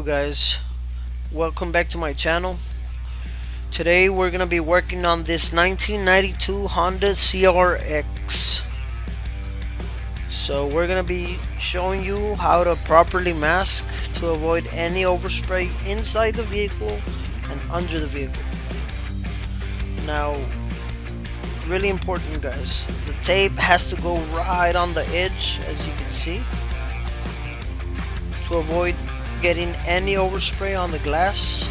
guys, welcome back to my channel. Today we're gonna be working on this 1992 Honda CRX. So we're gonna be showing you how to properly mask to avoid any overspray inside the vehicle and under the vehicle. Now, really important guys, the tape has to go right on the edge, as you can see, to avoid getting any overspray on the glass.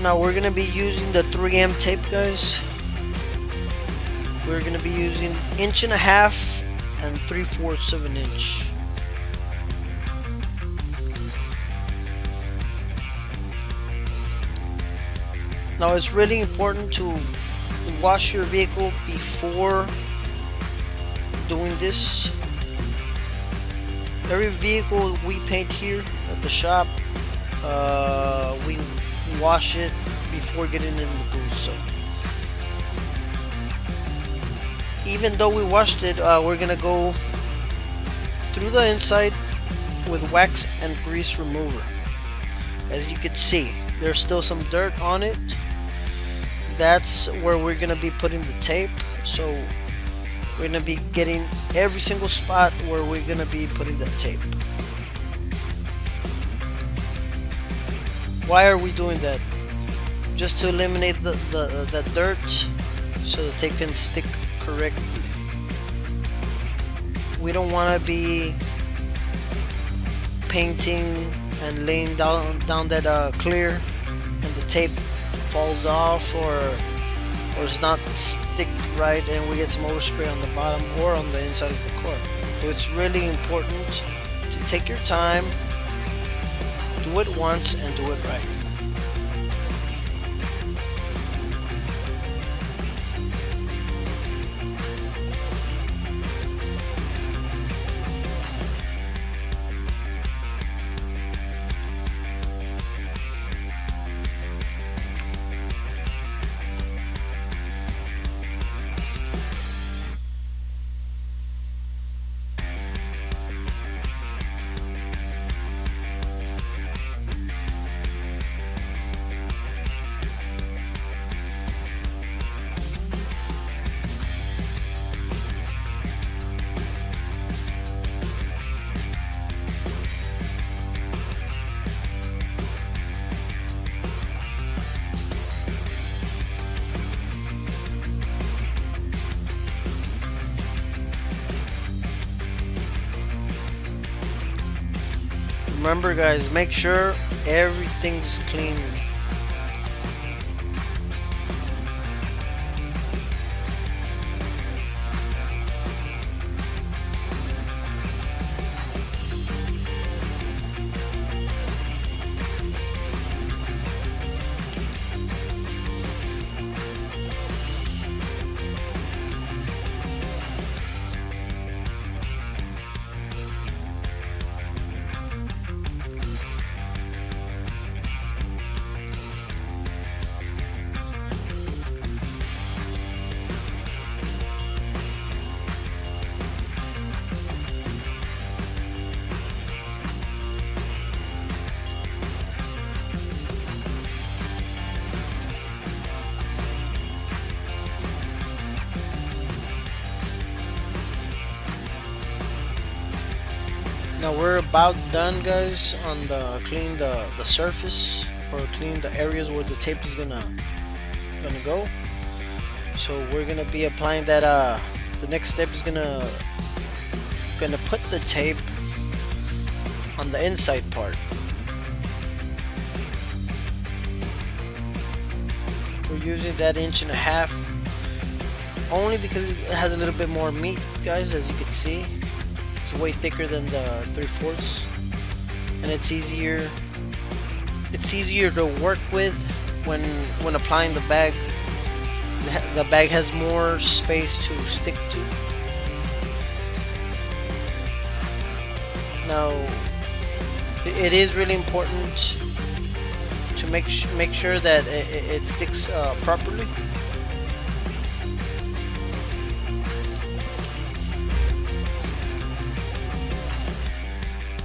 Now we're gonna be using the 3M tape, guys. We're gonna be using 1.5 and 3/4 of an inch. Now it's really important to wash your vehicle before doing this. Every vehicle we paint here at the shop, we wash it before getting in the booth. So even though we washed it, we're gonna go through the inside with wax and grease remover. As you can see, there's still some dirt on it. That's where we're gonna be putting the tape. So we're gonna be getting every single spot where we're gonna be putting the tape. Why are we doing that? Just to eliminate the dirt so the tape can stick correctly. We don't want to be painting and laying down that clear and the tape falls off or it's not stick right and we get some overspray on the bottom or on the inside of the car. So it's really important to take your time, do it once and do it right. Remember guys, make sure everything's clean. Now we're about done guys on the clean the surface or clean the areas where the tape is gonna go. So we're gonna be applying that. The next step is gonna put the tape on the inside part. We're using that 1.5 only because it has a little bit more meat, guys. As you can see, it's way thicker than the 3/4, and it's easier to work with when applying the bag. The bag has more space to stick to. Now it is really important to make sure that it sticks properly.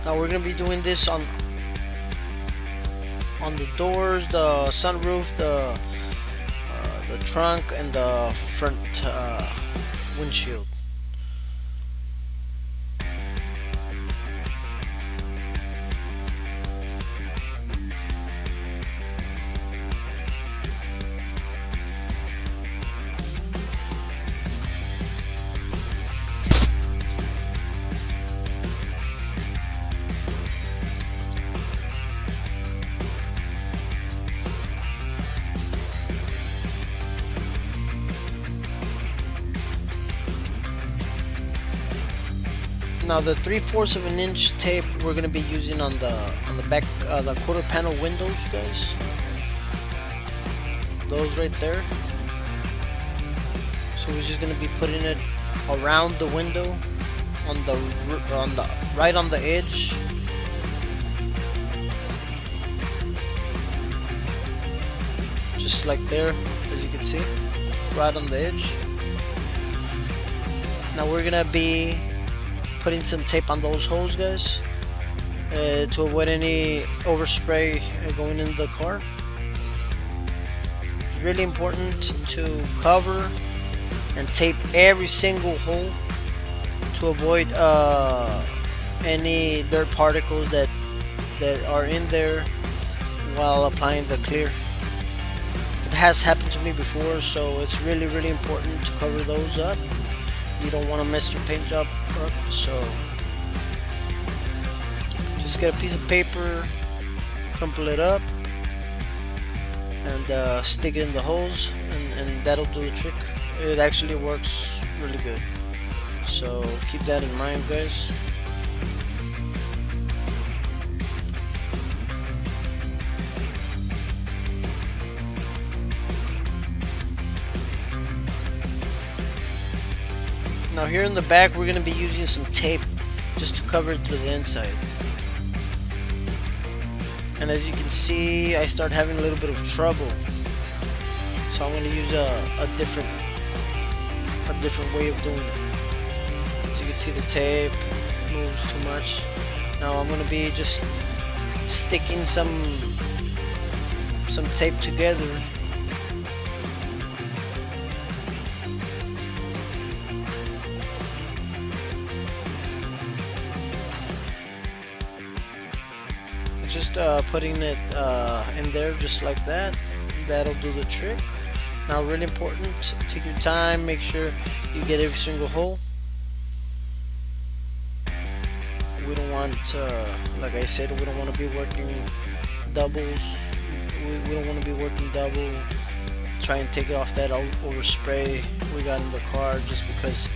Now we're gonna be doing this on the doors, the sunroof, the trunk, and the front windshield. Now the 3/4 of an inch tape we're gonna be using on the back, the quarter panel windows, guys. Those right there. So we're just gonna be putting it around the window, on the right on the edge. Just like there, as you can see, right on the edge. Now we're gonna be putting some tape on those holes, guys, to avoid any overspray going in the car. It's really important to cover and tape every single hole to avoid any dirt particles that are in there while applying the clear. It has happened to me before, so it's really important to cover those up. You don't want to mess your paint job up, so just get a piece of paper, crumple it up, and stick it in the holes, and that'll do the trick. It actually works really good, so keep that in mind, guys. Now here in the back we're going to be using some tape just to cover it through the inside. And as you can see, I start having a little bit of trouble, so I'm going to use a different way of doing it. As you can see, the tape moves too much. Now I'm going to be just sticking some tape together. Just putting it in there just like that. That'll do the trick. Now, really important, take your time, make sure you get every single hole. We don't want, like I said, we don't want to be working doubles. We don't want to be working double. Try and take it off that overspray we got in the car just because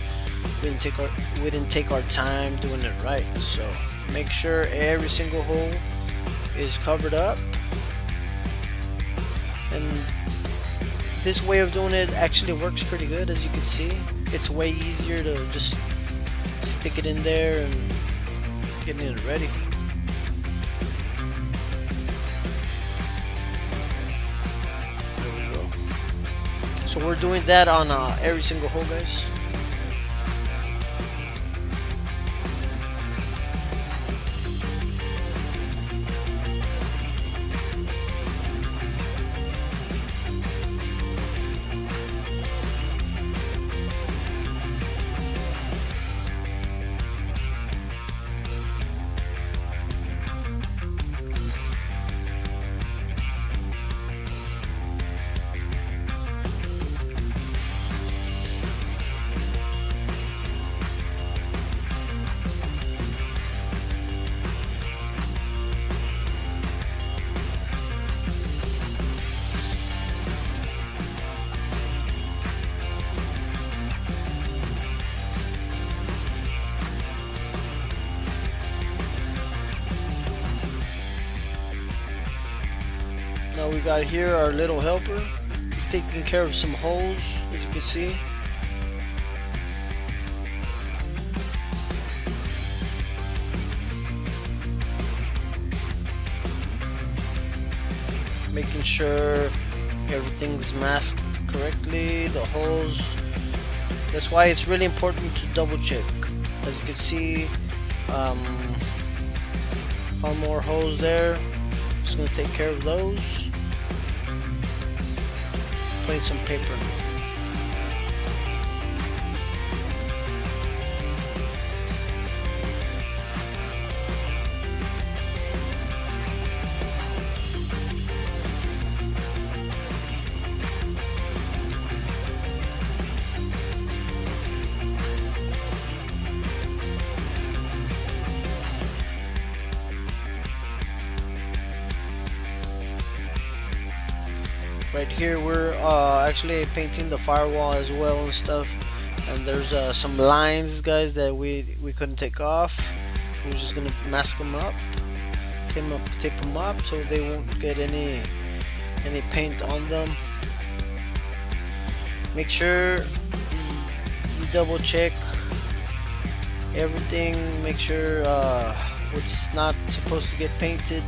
we didn't take our time doing it right. So make sure every single hole is covered up, and this way of doing it actually works pretty good. As you can see, it's way easier to just stick it in there and getting it ready. There we go. So we're doing that on every single hole, guys. Now we got here our little helper. He's taking care of some holes, as you can see. Making sure everything's masked correctly, the holes. That's why it's really important to double check. As you can see, Found more holes there. Just gonna take care of those. Putting some paper. Right here we're actually painting the firewall as well and stuff, and there's some lines, guys, that we couldn't take off. We're just gonna mask them up, tape them up so they won't get any paint on them. Make sure you double check everything. Make sure what's not supposed to get painted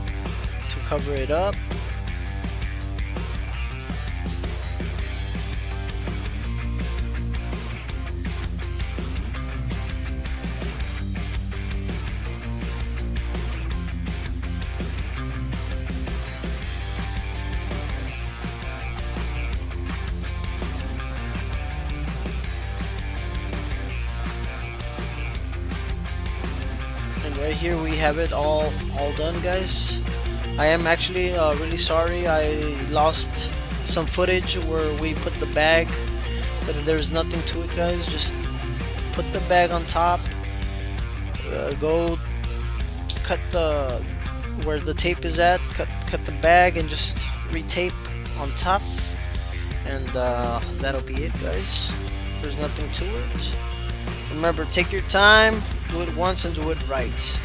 to cover it up. Right here we have it all done, guys. I am actually really sorry I lost some footage where we put the bag, but there's nothing to it, guys. Just put the bag on top, go cut where the tape is at, cut the bag and just retape on top, and that'll be it, guys. There's nothing to it. Remember, take your time, do it once and do it right.